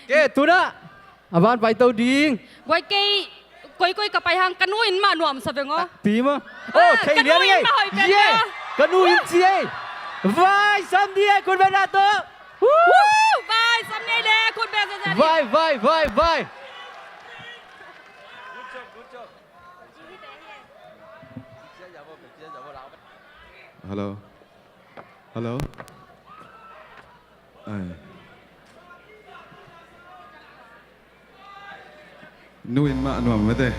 Ke tu na. Aban pai tau ding. Boy kay koy kapay hang kanuin ma nuam sabi ngo. Tí mà. Ô, thầy liền kanuin đi. ma hoy ben Yeah. Kanuin siya. Vai, sam đi kun ben ato. Bye, sam nei le kun ben sa Vai. Hello. Hello. Nuôi mà nuôi mà thế.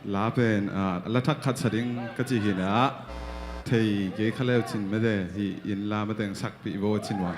Lá bên lá thắc khát sering cái gì hiện á thì cái khá leo chín mà thế thì yên lá mà tiếng sắc bị vô chín hoàn.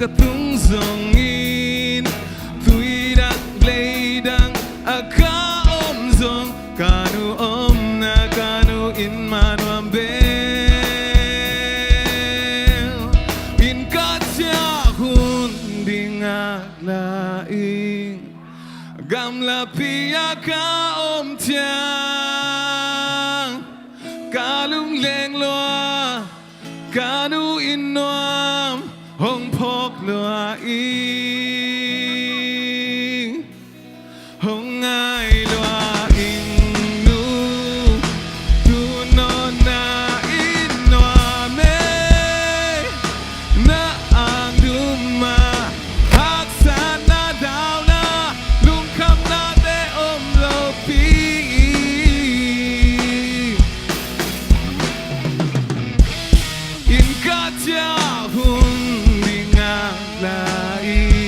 Katung zongin tuidak gledang aka zong kanu na kanu in manuam bel in katya hundinga laing gamla pia ka tiang kalung leng loa kanu in noam hong phok lúa in hong ai lúa in nu tu non na in noa me na ang duma hak sa na daw na lung kham na te lo pi in katya hun lain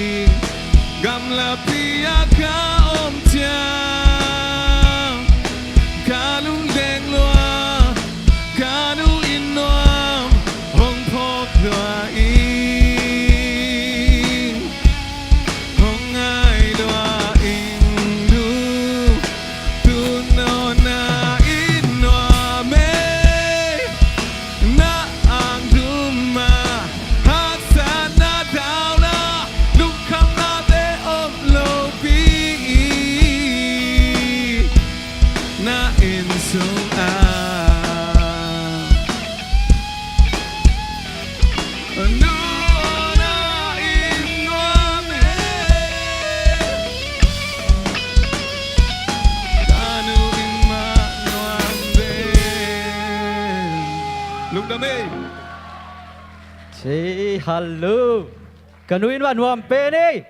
mê Chị hello. Kanuin wa nuam pe ni.